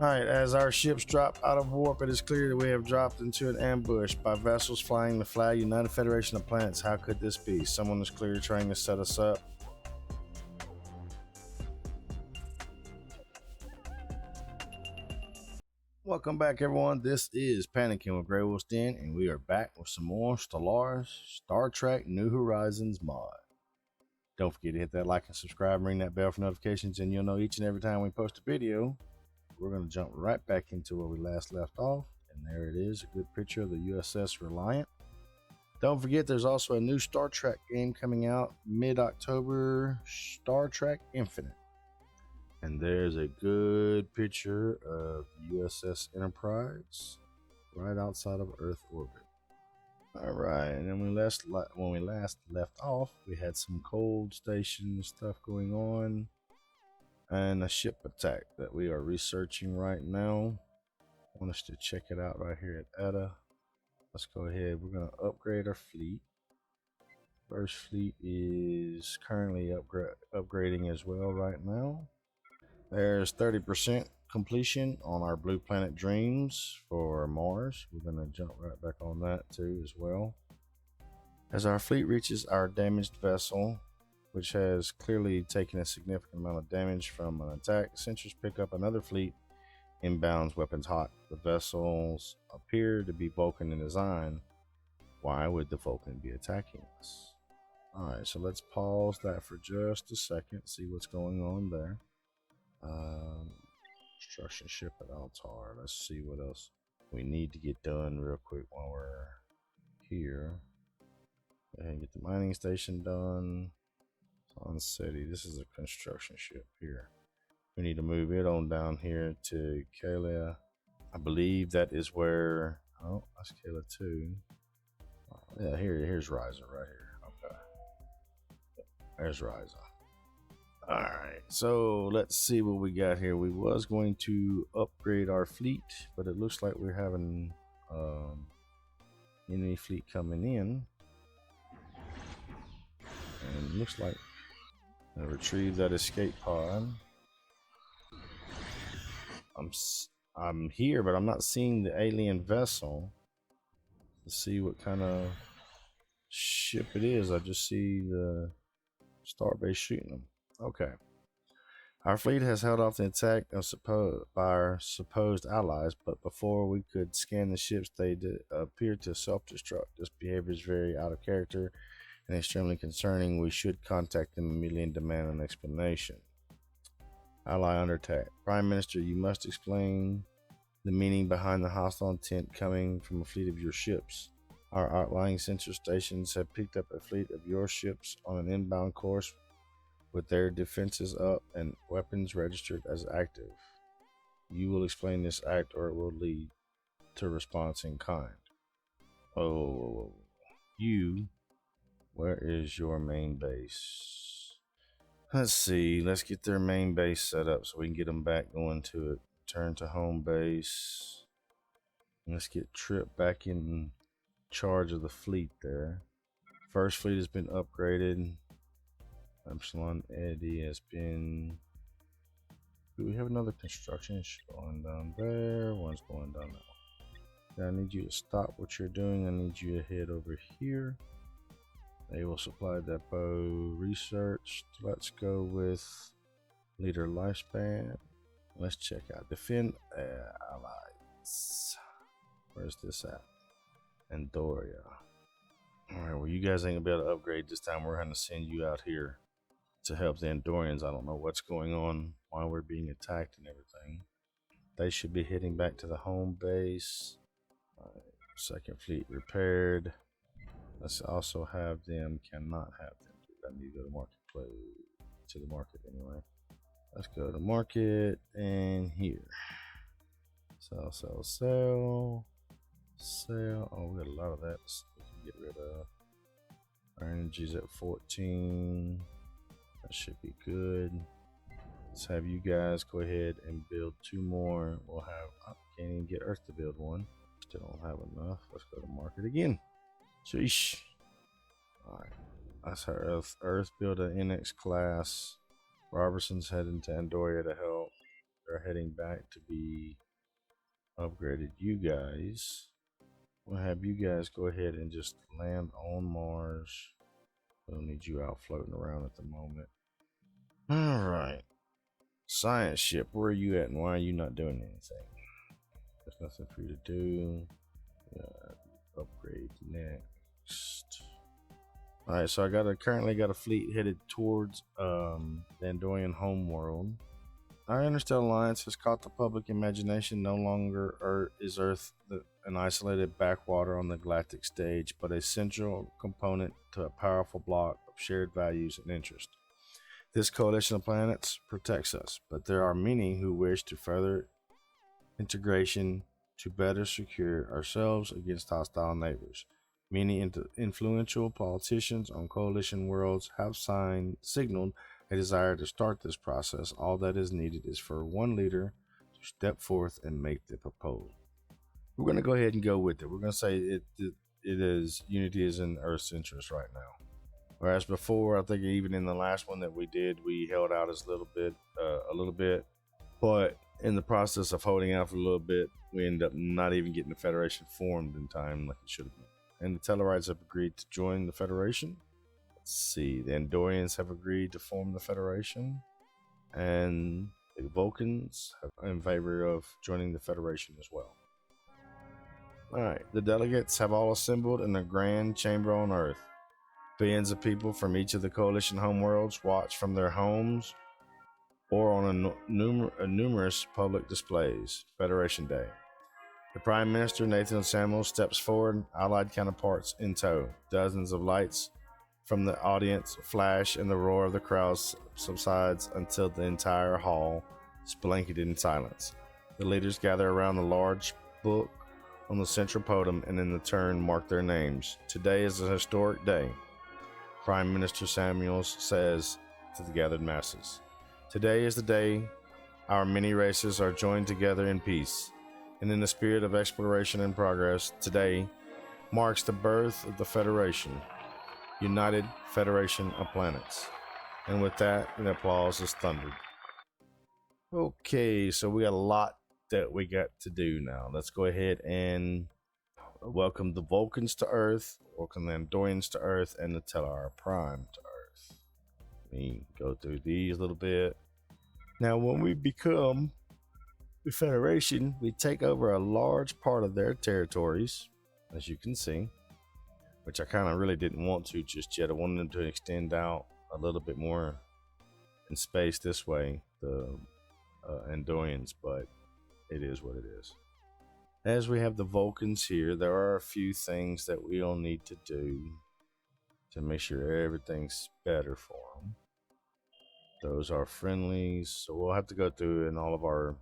Alright, as our ships drop out of warp, it is clear that we have dropped into an ambush by vessels flying the flag United Federation of Planets. How could this be? Someone is clearly trying to set us up. Welcome back, everyone. This is Panicking with GreyWolfs Den, and we are back with some more Stellaris Star Trek New Horizons mod. Don't forget to hit that like and subscribe and ring that bell for notifications, and you'll know each and every time we post a video. We're going to jump right back into where we last left off, and there it is, a good picture of the USS Reliant. Don't forget there's also a new Star Trek game coming out mid-October, Star Trek Infinite. And there's a good picture of USS Enterprise right outside of Earth orbit. Alright, and then when we last left off, we had some cold station stuff going on and a ship attack that we are researching right now. I want us to check it out right here at ETA. Let's go ahead. We're going to upgrade our fleet. First fleet is currently upgrading as well right now. There's 30% completion on our Blue Planet Dreams for Mars. We're going to jump right back on that too as well. As our fleet reaches our damaged vessel, which has clearly taken a significant amount of damage from an attack, sensors pick up another fleet inbounds, weapons hot. The vessels appear to be Vulcan in design. Why would the Vulcan be attacking us? Alright, so let's pause that for just a second, see what's going on there. Construction ship at Altar. Let's see what else we need to get done real quick while we're here. Go ahead and get the mining station done. On City. This is a construction ship here. We need to move it on down here to Kalia. I believe that is where. Oh, that's Kalia 2. Yeah, here's Riza right here. Okay. There's Riza. Alright, so let's see what we got here. We was going to upgrade our fleet, but it looks like we're having enemy fleet coming in. And it looks like I retrieve that escape pod. I'm here, but I'm not seeing the alien vessel. Let's see what kind of ship it is. I just see the starbase shooting them. Okay. Our fleet has held off the attack by our supposed allies, but before we could scan the ships, they appear to self-destruct. This behavior is very out of character and extremely concerning. We should contact them immediately and demand an explanation. Ally under attack. Prime Minister, you must explain the meaning behind the hostile intent coming from a fleet of your ships. Our outlying sensor stations have picked up a fleet of your ships on an inbound course with their defenses up and weapons registered as active. You will explain this act or it will lead to response in kind. Oh, you, where is your main base? Let's see, let's get their main base set up so we can get them back going to it. Turn to home base. Let's get Trip back in charge of the fleet there. First fleet has been upgraded. Epsilon Eddie has been. Do we have another construction going down there? One's going down there. I need you to stop what you're doing. I need you to head over here. Naval Supply Depot research. Let's go with leader lifespan. Let's check out defend allies. Where's this at? Andoria. Alright, well, you guys ain't gonna be able to upgrade this time. We're gonna send you out here to help the Andorians. I don't know what's going on, why we're being attacked and everything. They should be heading back to the home base. Second fleet repaired. Let's also have them, cannot have them. I need to go to marketplace, to the market anyway. Let's go to market and here. Sell, sell, sell. Sell. Oh, we got a lot of that we can get rid of. Our energy's at 14. That should be good. Let's have you guys go ahead and build 2 more. We'll have, I can't even get Earth to build 1. Still don't have enough. Let's go to market again. Sheesh. Alright. That's our Earth build an NX class. Robertson's heading to Andoria to help. they're heading back to be upgraded. You guys, we'll have you guys go ahead and just land on Mars. We don't need you out floating around at the moment. All right, science ship, where are you at, and why are you not doing anything? There's nothing for you to do. Upgrade next. All right, so I currently got a fleet headed towards the Andorian homeworld. Our Interstellar Alliance has caught the public imagination. No longer is Earth an isolated backwater on the galactic stage, but a central component to a powerful block of shared values and interests. This coalition of planets protects us, but there are many who wish to further integration to better secure ourselves against hostile neighbors. Many influential politicians on coalition worlds have signaled a desire to start this process. All that is needed is for one leader to step forth and make the proposal. We're going to go ahead and go with it. We're going to say unity is in Earth's interest right now. Whereas before, I think even in the last one that we did, we held out a little bit, but in the process of holding out for a little bit, we end up not even getting the Federation formed in time like it should have been. And the Tellarites have agreed to join the Federation. Let's see, the Andorians have agreed to form the Federation, and the Vulcans are in favor of joining the Federation as well. Alright, the delegates have all assembled in the Grand Chamber on Earth. Billions of people from each of the Coalition homeworlds watch from their homes or on numerous public displays. Federation Day. The Prime Minister, Nathan Samuel, steps forward, allied counterparts in tow. Dozens of lights from the audience flash and the roar of the crowd subsides until the entire hall is blanketed in silence. The leaders gather around the large book on the central podium and in the turn mark their names. Today is a historic day, Prime Minister Samuels says to the gathered masses. Today is the day our many races are joined together in peace. And in the spirit of exploration and progress, today marks the birth of the Federation, United Federation of Planets. And with that, an applause is thundered. Okay, so we got a lot that we got to do now. Let's go ahead and welcome the Vulcans to Earth, welcome the Andorians to Earth, and the Tellar Prime to Earth. Let me go through these a little bit. Now, when we become the Federation, we take over a large part of their territories, as you can see, which I kind of really didn't want to just yet. I wanted them to extend out a little bit more in space this way, the Andorians, but it is what it is. As we have the Vulcans here, there are a few things that we'll need to do to make sure everything's better for them. Those are friendlies, so we'll have to go through in all of our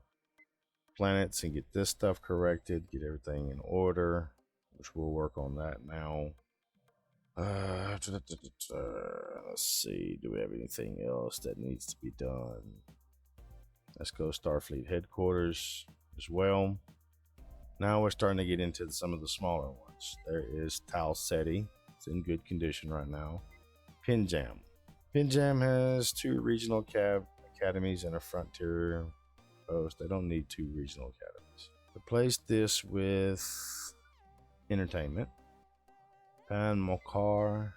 planets and get this stuff corrected, get everything in order, which we'll work on that now. Let's see, do we have anything else that needs to be done? Let's go Starfleet headquarters as well. Now we're starting to get into some of the smaller ones. There is Tal Ceti. It's in good condition right now. Pinjam. Pinjam has 2 regional academies and a frontier post. They don't need 2 regional academies. Replace this with entertainment. Pan Mokar.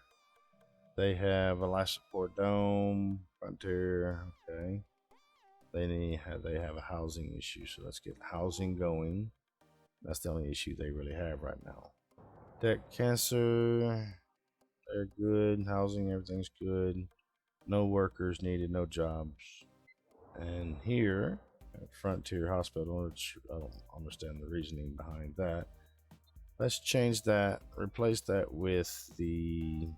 They have a life support dome. Frontier. Okay. They have a housing issue, so let's get housing going. That's the only issue they really have right now. Deck Cancer, they're good. Housing, everything's good. No workers needed, no jobs. And here at Frontier Hospital, which I don't understand the reasoning behind that. Let's change that, replace that with the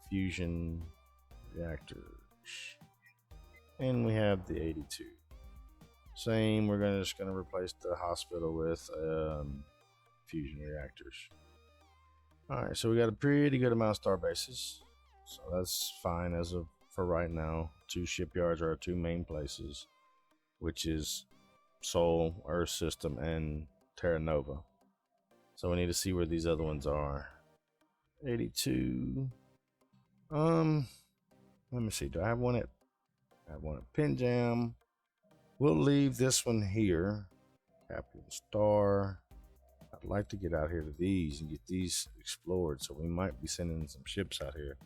fusion reactors. And we have the 82. Same, we're just gonna replace the hospital with fusion reactors. Alright, so we got a pretty good amount of star bases. So that's fine for right now. 2 shipyards are our 2 main places, which is Sol, Earth System, and Terra Nova. So we need to see where these other ones are. 82. Let me see. Do I have one at Pinjam? we'll leave this one here. Captain Star. I'd like to get out here to these and get these explored, so we might be sending some ships out here.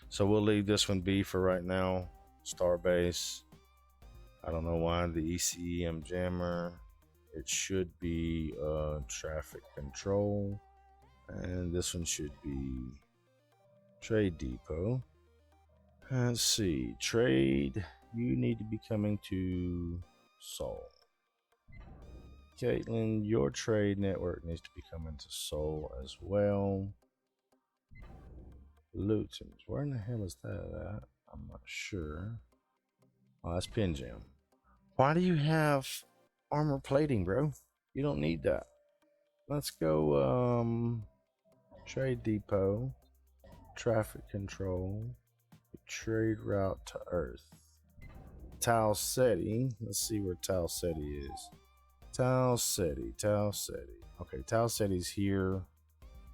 So we'll leave this one be for right now. Starbase. I don't know why the ECEM jammer. It should be traffic control, and this one should be trade depot. Let's see, trade. You need to be coming to Seoul. Caitlin, your trade network needs to be coming to Seoul as well. Luton, where in the hell is that at? I'm not sure. Oh, that's Pinjam. Why do you have armor plating, bro? You don't need that. Let's go trade depot, traffic control, trade route to Earth. Tau Ceti. Let's see where Tau Ceti is. Tau Ceti. Okay, Tau Ceti's here.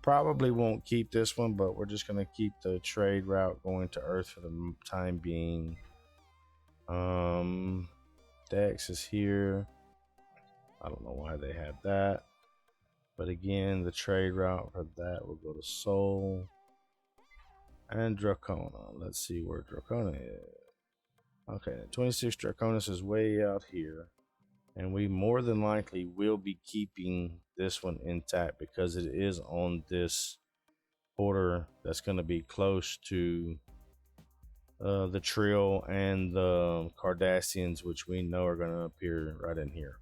Probably won't keep this one, but we're just gonna keep the trade route going to Earth for the time being. Dex is here. I don't know why they had that, but again, the trade route for that will go to Seoul and Dracona. Let's see where Dracona is. Okay, 26 Draconis is way out here, and we more than likely will be keeping this one intact because it is on this border that's going to be close to the Trill and the Cardassians, which we know are going to appear right in here.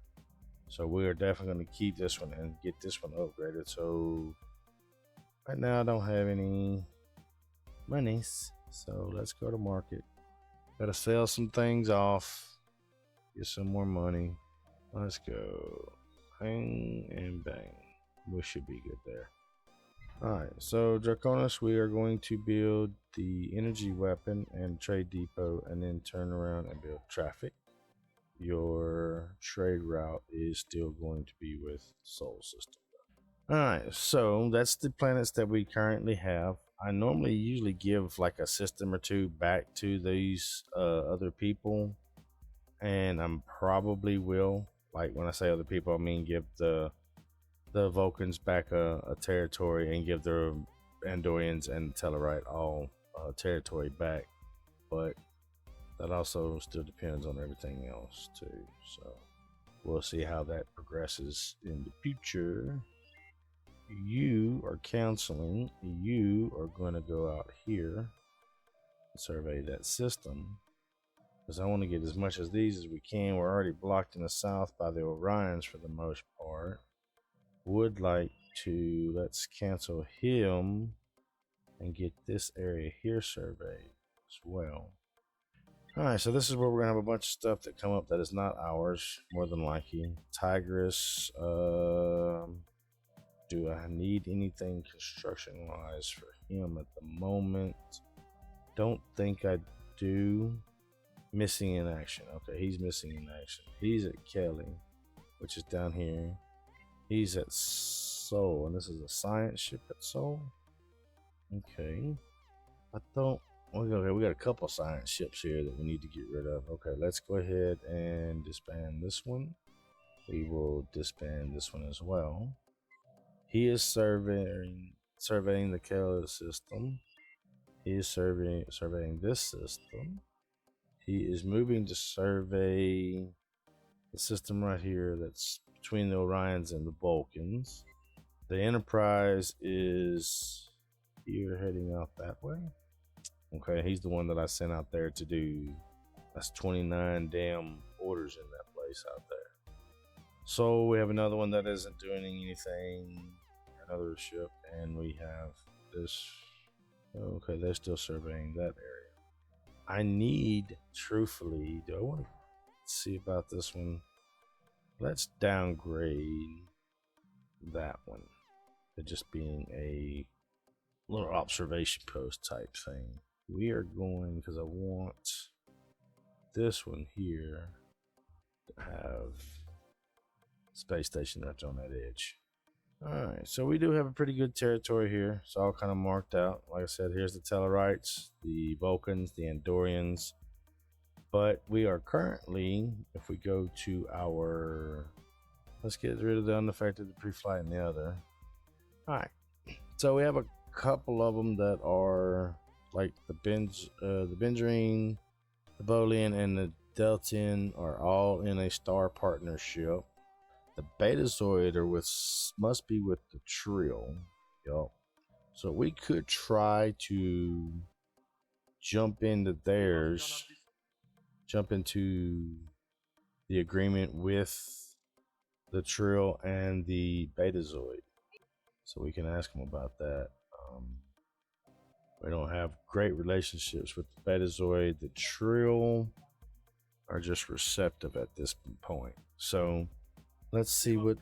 So we are definitely going to keep this one and get this one upgraded. So right now I don't have any monies, so let's go to market. Gotta sell some things off, get some more money. Let's go. Bang and bang. We should be good there. Alright, so Draconis, we are going to build the energy weapon and trade depot and then turn around and build traffic. Your trade route is still going to be with Sol System. Alright, so that's the planets that we currently have. I normally usually give like a system or two back to these other people, and I'm probably will. Like when I say other people, I mean give the Vulcans back a territory and give the Andorians and Tellarite all territory back, but that also still depends on everything else too. So we'll see how that progresses in the future. You are counseling. You are going to go out here and survey that system, because I want to get as much of these as we can. We're already blocked in the south by the Orions for the most part. Would like to, let's cancel him and get this area here surveyed as well. Alright, so this is where we're gonna have a bunch of stuff that come up that is not ours, more than likely. Tigris, do I need anything construction wise for him at the moment? Don't think I do. Missing in action. Okay, he's missing in action. He's at Kelly, which is down here. He's at Seoul, and this is a science ship at Seoul. Okay. I thought, okay, we got a couple science ships here that we need to get rid of. Okay, let's go ahead and disband this one. We will disband this one as well. He is surveying the Kelly system. He is surveying this system. He is moving to survey the system right here that's between the Orions and the Vulcans. The Enterprise is here heading out that way. Okay, he's the one that I sent out there to do. That's 29 damn orders in that place out there. So we have another one that isn't doing anything, another ship, and we have this. Okay, they're still surveying that area. I need, truthfully, do I want to see about this one? Let's downgrade that one to just being a little observation post type thing. We are going, because I want this one here to have space station right on that edge. Alright, so we do have a pretty good territory here. It's all kind of marked out. Like I said, here's the Tellarites, the Vulcans, the Andorians, But we are currently, if we go to our, let's get rid of the unaffected, the pre-flight, and the other. All right. So we have a couple of them that are like the Benjarine, the Bolian, and the Deltan are all in a star partnership. The Betazoid are must be with the Trill. Yup. So we could try to jump into theirs, jump into the agreement with the Trill and the Betazoid. So we can ask them about that. We don't have great relationships with the Betazoid. The Trill are just receptive at this point. So let's see what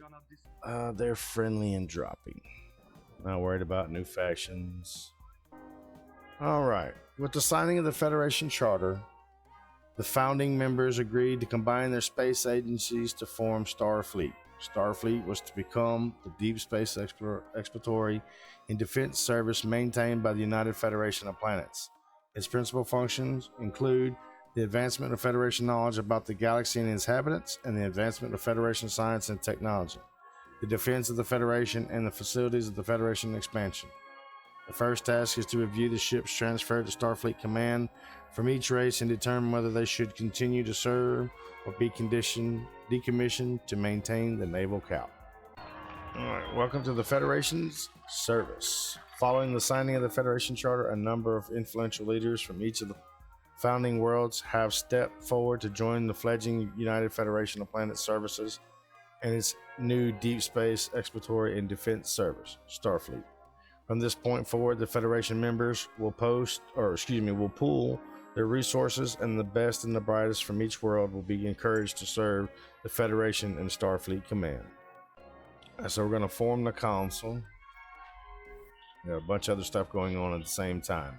they're friendly and dropping. Not worried about new factions. All right. With the signing of the Federation Charter, the founding members agreed to combine their space agencies to form Starfleet. Starfleet was to become the deep space exploratory and defense service maintained by the United Federation of Planets. Its principal functions include the advancement of Federation knowledge about the galaxy and its inhabitants, and the advancement of Federation science and technology, the defense of the Federation, and the facilities of the Federation expansion. The first task is to review the ships transferred to Starfleet Command from each race and determine whether they should continue to serve or be decommissioned to maintain the naval count. Alright, welcome to the Federation's service. Following the signing of the Federation Charter, a number of influential leaders from each of the founding worlds have stepped forward to join the fledgling United Federation of Planet Services and its new Deep Space Exploratory and Defense Service, Starfleet. From this point forward, the Federation members will pool their resources, and the best and the brightest from each world will be encouraged to serve the Federation and Starfleet Command. So we're going to form the council. There are a bunch of other stuff going on at the same time.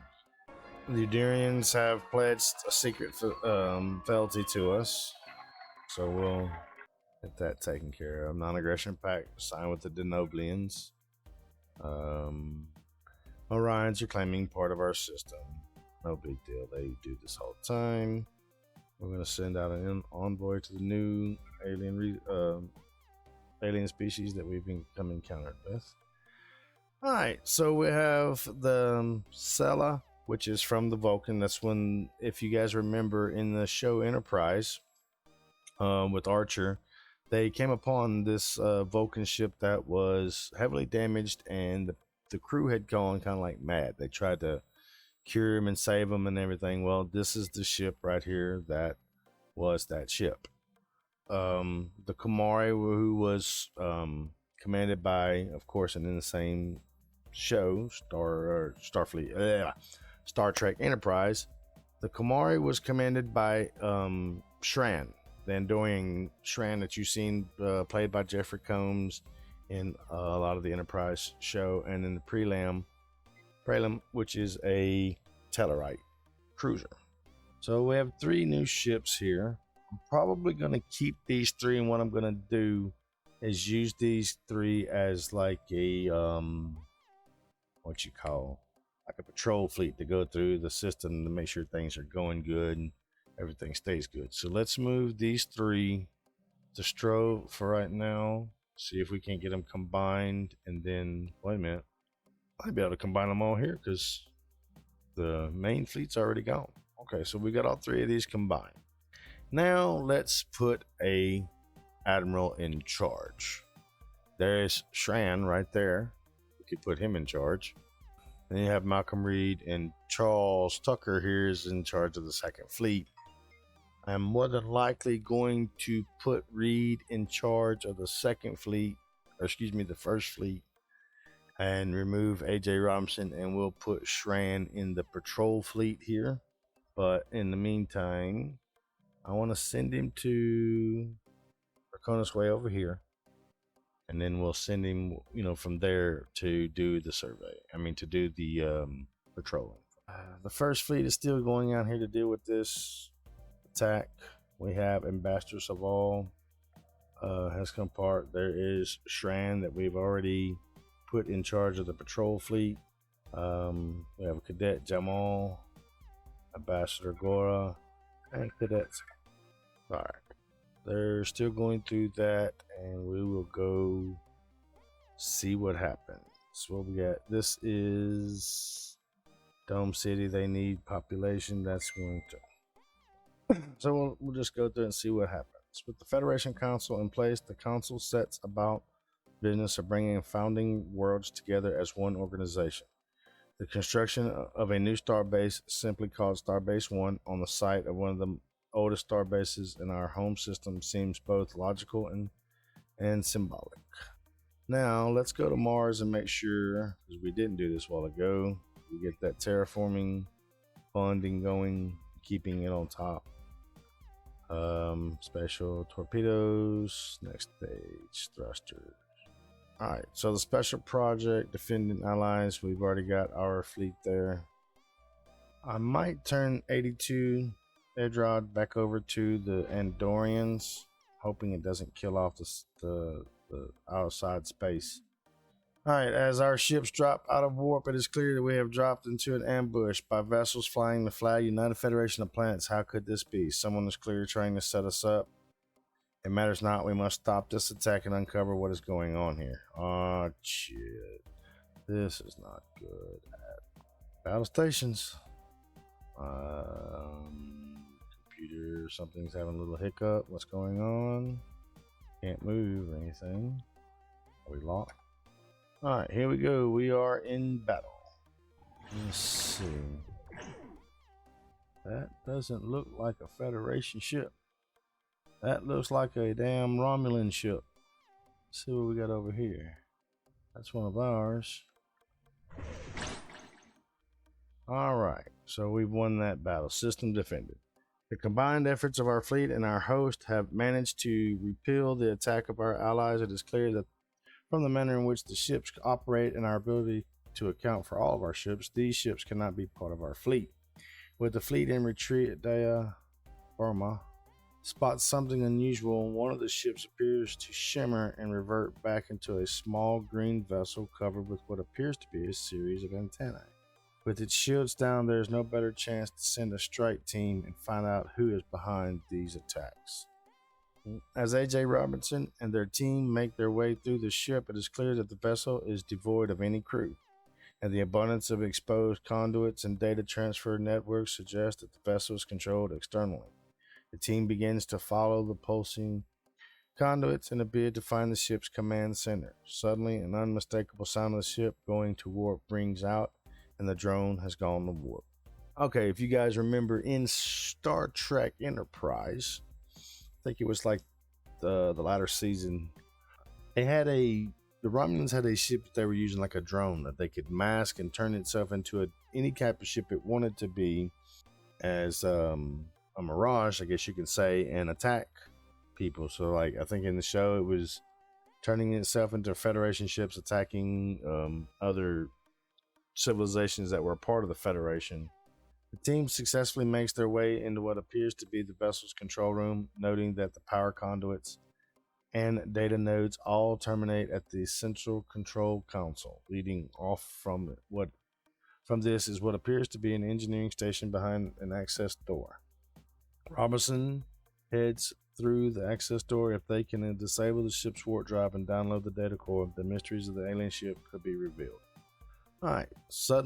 The Udirians have pledged a secret fealty to us, so we'll get that taken care of. Non-aggression pact signed with the Denoblians. Orions are claiming part of our system. No big deal. They do this all the time. We're going to send out an envoy to the new alien species that we've become encountered with. All right, so we have the Sela, which is from the Vulcan. That's when, if you guys remember in the show Enterprise with Archer, they came upon this Vulcan ship that was heavily damaged, and the crew had gone kind of like mad. They tried to cure him and save him and everything. Well, this is the ship right here that was that ship. The Kamari, who was commanded by, of course, and in the same show, Star Trek Enterprise, the Kamari was commanded by Shran, the Andorian Shran that you've seen played by Jeffrey Combs in a lot of the Enterprise show, and in the Prelim, which is a Tellarite cruiser. So we have 3 new ships here. I'm probably going to keep these 3, and what I'm going to do is use these 3 as like a like a patrol fleet to go through the system to make sure things are going good and everything stays good. So let's move these 3 to Strove for right now. See if we can get them combined, and then wait a minute, I'd be able to combine them all here because the main fleet's already gone. Okay, so we got all 3 of these combined. Now let's put a admiral in charge. There's Shran right there. We could put him in charge. Then you have Malcolm Reed, and Charles Tucker here is in charge of the 2nd Fleet. I'm more than likely going to put Reed in charge of the 2nd Fleet, the 1st Fleet, and remove AJ Robinson, and we'll put Shran in the patrol fleet here. But in the meantime, I want to send him to Draconis Way over here, and then we'll send him, from there to do the survey. To do the patrolling. The 1st Fleet is still going out here to deal with this attack. We have Ambassador Saval has come part. There is Shran that we've already put in charge of the patrol fleet. We have Cadet Jamal, Ambassador Gora, And cadets. Alright. They're still going through that, and we will go see what happens. What we got? This is Dome City. They need population. That's going to. So we'll just go through and see what happens. With the Federation Council in place, the Council sets about business of bringing founding worlds together as one organization. The construction of a new starbase, simply called Starbase 1, on the site of one of the oldest starbases in our home system seems both logical and symbolic. Now, let's go to Mars and make sure, because we didn't do this a while ago, we get that terraforming funding going, keeping it on top. Special torpedoes, next stage, thrusters. Alright, so the special project, defending allies, we've already got our fleet there. I might turn 82 Edrod back over to the Andorians, hoping it doesn't kill off the outside space. Alright, as our ships drop out of warp, it is clear that we have dropped into an ambush by vessels flying the flag United Federation of Planets. How could this be? Someone is clearly trying to set us up. It matters not. We must stop this attack and uncover what is going on here. Oh, shit. This is not good. Battle stations. Computer, something's having a little hiccup. What's going on? Can't move or anything. Are we locked? Alright, here we go. We are in battle. Let's see. That doesn't look like a Federation ship. That looks like a damn Romulan ship. Let's see what we got over here. That's one of ours. Alright, so we've won that battle. System defended. The combined efforts of our fleet and our host have managed to repel the attack of our allies. It is clear that from the manner in which the ships operate and our ability to account for all of our ships, these ships cannot be part of our fleet. With the fleet in retreat, Dea Burma spots something unusual. One of the ships appears to shimmer and revert back into a small green vessel covered with what appears to be a series of antennae. With its shields down, there is no better chance to send a strike team and find out who is behind these attacks. As AJ Robinson and their team make their way through the ship, it is clear that the vessel is devoid of any crew, and the abundance of exposed conduits and data transfer networks suggests that the vessel is controlled externally. The team begins to follow the pulsing conduits in a bid to find the ship's command center. Suddenly, an unmistakable sound of the ship going to warp rings out, and the drone has gone to warp. Okay, if you guys remember in Star Trek Enterprise, I think it was like the latter season, the Romulans had a ship that they were using like a drone that they could mask and turn itself into any type of ship it wanted to be as a mirage, I guess you can say, and attack people. So like I think in the show it was turning itself into Federation ships attacking other civilizations that were a part of the Federation. The team successfully makes their way into what appears to be the vessel's control room, noting that the power conduits and data nodes all terminate at the central control console. Leading off from this is what appears to be an engineering station behind an access door. Robinson heads through the access door. If they can disable the ship's warp drive and download the data core, the mysteries of the alien ship could be revealed. Alright, so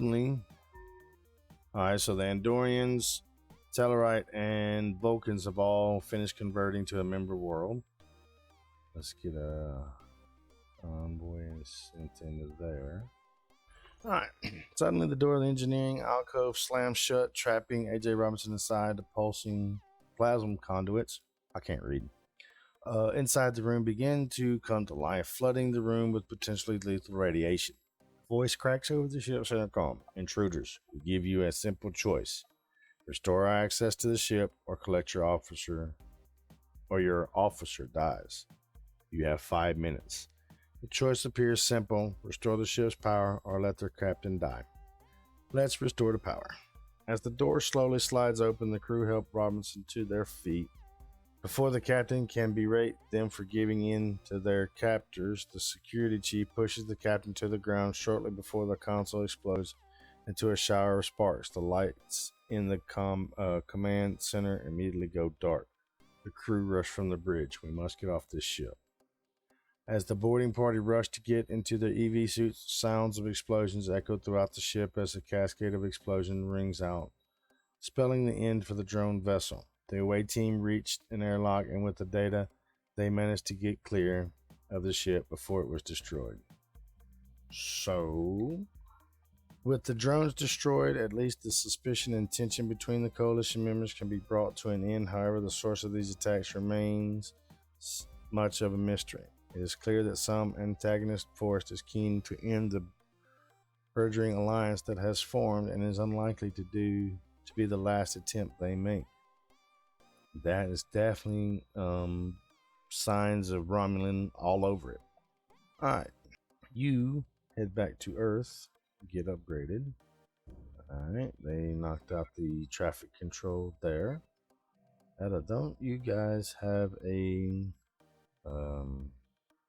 the Andorians, Tellarite, and Vulcans have all finished converting to a member world. Let's get a envoy sent into there. Alright, suddenly the door of the engineering alcove slams shut, trapping AJ Robinson inside the pulsing plasma conduits. I can't read. Inside the room begin to come to life, flooding the room with potentially lethal radiation. Voice cracks over the ship's intercom. Intruders, we give you a simple choice. Restore our access to the ship or collect your officer, or your officer dies. You have 5 minutes. The choice appears simple. Restore the ship's power or let their captain die. Let's restore the power. As the door slowly slides open, the crew help Robinson to their feet. Before the captain can berate them for giving in to their captors, the security chief pushes the captain to the ground shortly before the console explodes into a shower of sparks. The lights in the command center immediately go dark. The crew rush from the bridge. We must get off this ship. As the boarding party rushed to get into their EV suits, sounds of explosions echoed throughout the ship as a cascade of explosion rings out, spelling the end for the drone vessel. The away team reached an airlock, and with the data, they managed to get clear of the ship before it was destroyed. So, with the drones destroyed, at least the suspicion and tension between the coalition members can be brought to an end. However, the source of these attacks remains much of a mystery. It is clear that some antagonist force is keen to end the burgeoning alliance that has formed and is unlikely to be the last attempt they make. That is definitely signs of Romulan all over it. Alright, you head back to Earth, get upgraded. Alright, they knocked out the traffic control there. Don't you guys have a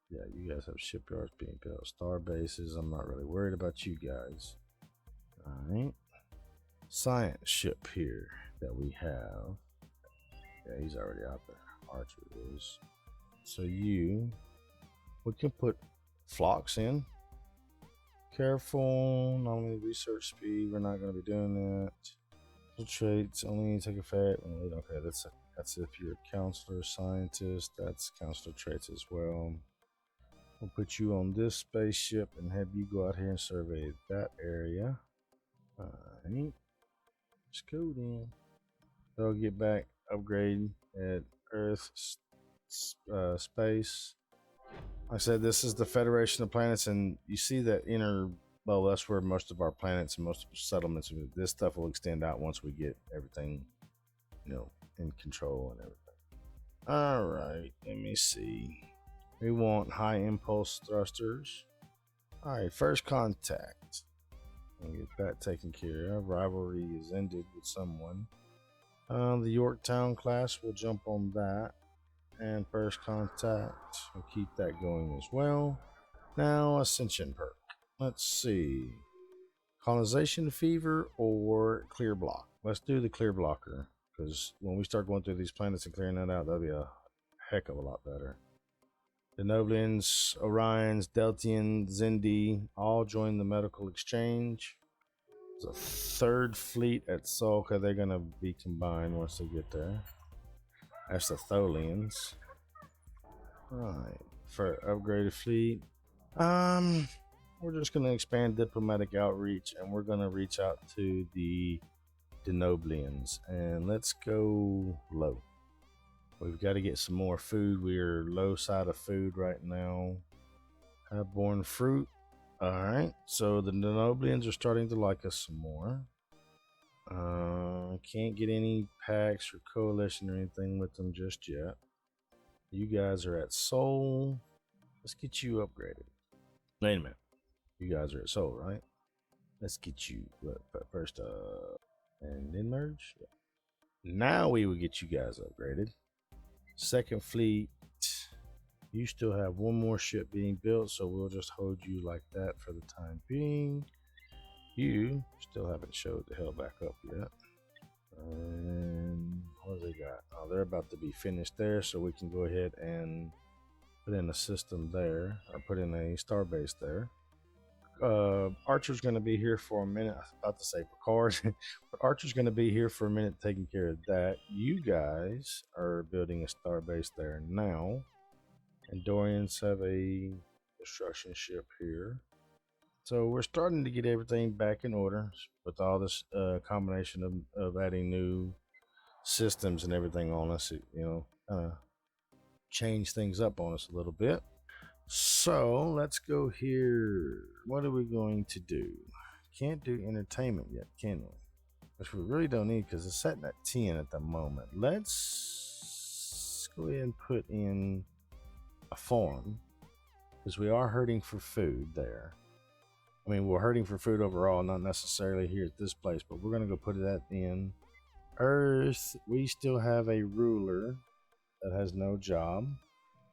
yeah, you guys have shipyards being built, star bases. I'm not really worried about you guys. Alright. Science ship here that we have. Yeah, he's already out there. Archer is. So we can put flocks in. Careful, normally research speed. We're not going to be doing that. Traits only take effect. Okay, that's if you're a counselor, scientist. That's counselor traits as well. We'll put you on this spaceship and have you go out here and survey that area. Alright. Let's go then. They'll get back, upgrade at Earth space. Like I said, this is the Federation of Planets, and you see that well, that's where most of our planets and most of the settlements, this stuff will extend out once we get everything, in control and everything. Alright, let me see. We want high impulse thrusters. Alright, first contact. We'll get that taken care of. Rivalry is ended with someone. The Yorktown class will jump on that. And first contact, we'll keep that going as well. Now, Ascension perk. Let's see. Colonization fever or clear block. Let's do the clear blocker, because when we start going through these planets and clearing that out, that'll be a heck of a lot better. The Noblians, Orions, Deltian, Zindi all join the medical exchange. There's a third fleet at Solka. They're going to be combined once they get there. That's the Tholians. Alright, for upgraded fleet. We're just going to expand diplomatic outreach, and we're going to reach out to the Denoblians. And let's go low. We've got to get some more food. We're low side of food right now. Highborn fruit. Alright, so the Denoblians are starting to like us some more. Can't get any packs or coalition or anything with them just yet. You guys are at Soul. Let's get you upgraded. Wait a minute. You guys are at Soul, right? Let's get you first and then merge. Yeah. Now we will get you guys upgraded. Second fleet, you still have one more ship being built, so we'll just hold you like that for the time being. You still haven't showed the hell back up yet. And what do they got? Oh, they're about to be finished there, so we can go ahead and put in a system there, or put in a starbase there. Archer's going to be here for a minute. I was about to say Picard, but Archer's going to be here for a minute taking care of that. You guys are building a starbase there now, and Dorians have a destruction ship here. So we're starting to get everything back in order with all this combination of adding new systems and everything on us. Kind of change things up on us a little bit. So let's go here. What are we going to do? Can't do entertainment yet, can we? Which we really don't need because it's setting at 10 at the moment. Let's go ahead and put in a farm because we are hurting for food there. I mean, we're hurting for food overall, not necessarily here at this place, but we're going to go put that in. Earth, we still have a ruler that has no job.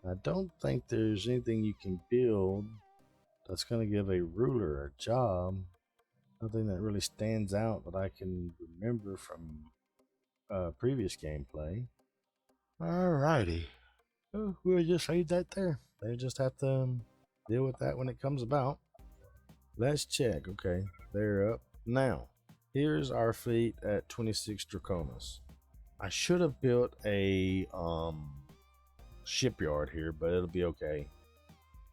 I don't think there's anything you can build that's going to give a ruler a job. Nothing that really stands out that I can remember from previous gameplay. Alrighty. Oh, we'll just leave that there. They just have to deal with that when it comes about. Let's check. Okay, they're up. Now, here's our fleet at 26 Draconis. I should have built a shipyard here, but it'll be okay.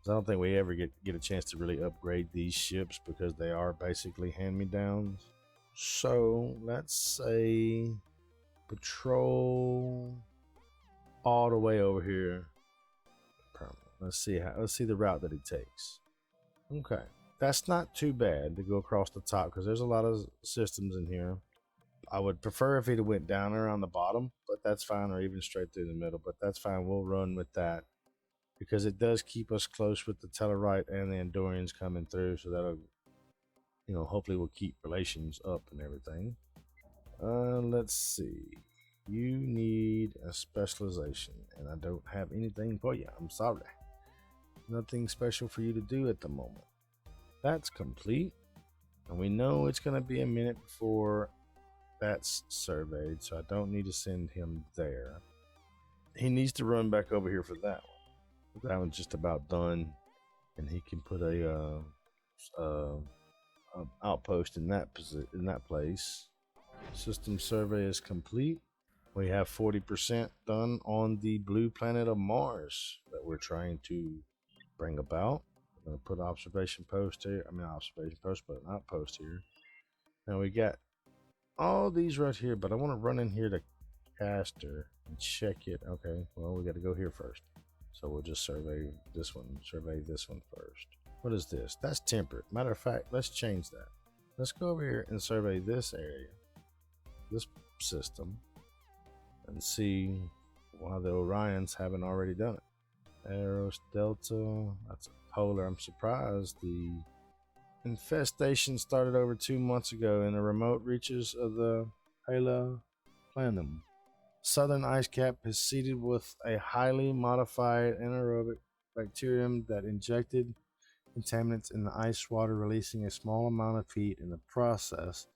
I don't think we ever get a chance to really upgrade these ships because they are basically hand-me-downs. So let's say patrol all the way over here. Let's see the route that it takes. Okay, that's not too bad to go across the top because there's a lot of systems in here. I would prefer if it went down around the bottom, but that's fine, or even straight through the middle, but that's fine. We'll run with that because it does keep us close with the Tellarite and the Andorians coming through, so that'll, hopefully we'll keep relations up and everything. Let's see. You need a specialization, and I don't have anything for you. I'm sorry. Nothing special for you to do at the moment. That's complete, and we know it's going to be a minute before that's surveyed, so I don't need to send him there. He needs to run back over here for that one. That one's just about done, and he can put a outpost in that place. System survey is complete. We have 40% done on the blue planet of Mars that we're trying to bring about. I'm going to put observation post here. But an outpost here. Now we got all these right here, but I want to run in here to Caster and check it. Okay, well, we got to go here first. So we'll just survey this one first. What is this? That's temperate. Matter of fact, let's change that. Let's go over here and survey this area, this system, and see why the Orions haven't already done it. Eros Delta, that's a polar. I'm surprised the infestation started over 2 months ago in the remote reaches of the Hala Planum. Southern ice cap is seeded with a highly modified anaerobic bacterium that injected contaminants in the ice water, releasing a small amount of heat in the process.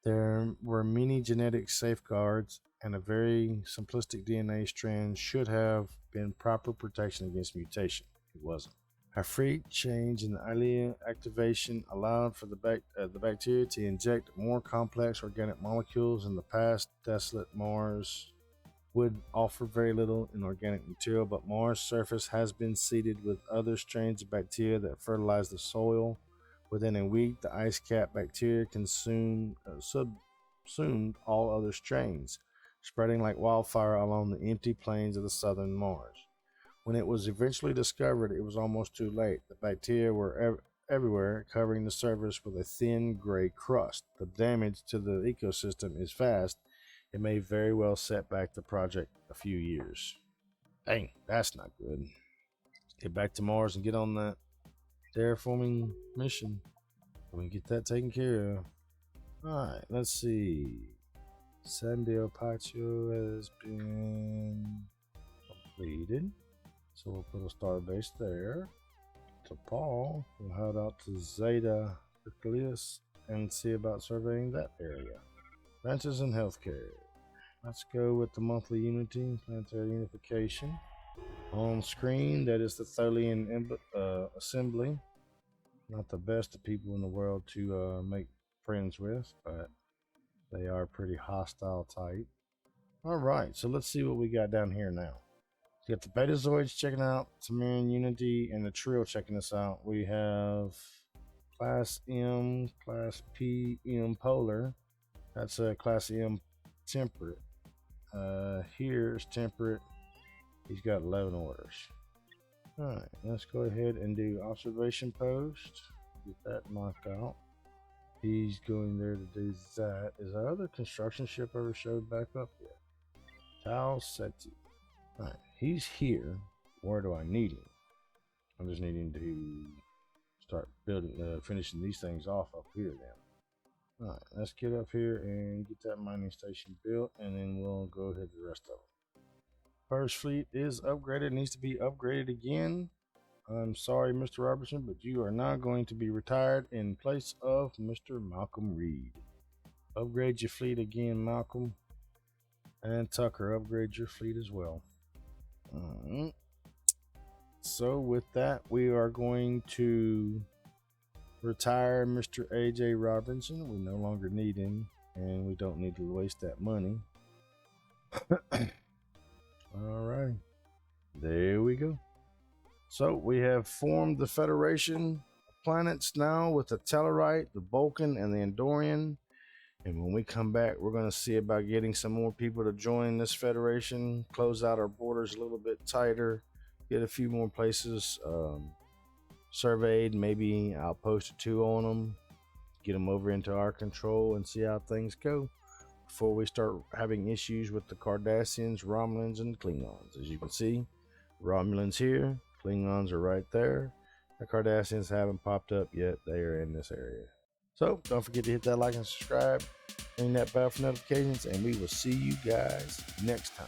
There were many genetic safeguards, and a very simplistic DNA strand should have been proper protection against mutation. It wasn't. A freak change in the allele activation allowed for the bacteria to inject more complex organic molecules. In the past, desolate Mars would offer very little in organic material, but Mars' surface has been seeded with other strains of bacteria that fertilize the soil. Within a week, the ice cap bacteria subsumed all other strains, spreading like wildfire along the empty plains of the southern Mars. When it was eventually discovered, it was almost too late. The bacteria were everywhere, covering the surface with a thin gray crust. The damage to the ecosystem is vast. It may very well set back the project a few years. Dang, that's not good. Get back to Mars and get on that terraforming mission. We can get that taken care of. Alright, let's see. San Diego Patio has been completed. So we'll put a star base there. To Paul, we'll head out to Zeta Hercules and see about surveying that area. Ranches and healthcare. Let's go with the monthly unity, planetary unification. On screen, that is the Tholian assembly. Not the best of people in the world to make friends with, but they are pretty hostile type. Alright, so let's see what we got down here now. We got the Betazoids checking out, Tamarian Unity, and the Trio checking us out. We have Class M, Class P, M Polar. That's a Class M Temperate. Here's Temperate. He's got 11 orders. Alright, let's go ahead and do observation post. Get that knocked out. He's going there to do that. Is our other construction ship ever showed back up yet? Tal Seti. Alright, he's here. Where do I need him? I'm just needing to start building, finishing these things off up here then. Alright, let's get up here and get that mining station built, and then we'll go ahead to the rest of them. First fleet is upgraded, needs to be upgraded again. I'm sorry, Mr. Robertson, but you are now going to be retired in place of Mr. Malcolm Reed. Upgrade your fleet again, Malcolm. And Tucker, upgrade your fleet as well. Alright. So with that, we are going to retire Mr. AJ Robinson. We no longer need him, and we don't need to waste that money. Alright, there we go. So we have formed the Federation of Planets now with the Tellarite, the Vulcan, and the Andorian. And when we come back, we're going to see about getting some more people to join this Federation, close out our borders a little bit tighter, get a few more places surveyed, maybe outpost or two on them, get them over into our control and see how things go before we start having issues with the Cardassians, Romulans, and Klingons. As you can see, Romulans here, Klingons are right there. The Cardassians haven't popped up yet. They are in this area. So don't forget to hit that like and subscribe, ring that bell for notifications, and we will see you guys next time.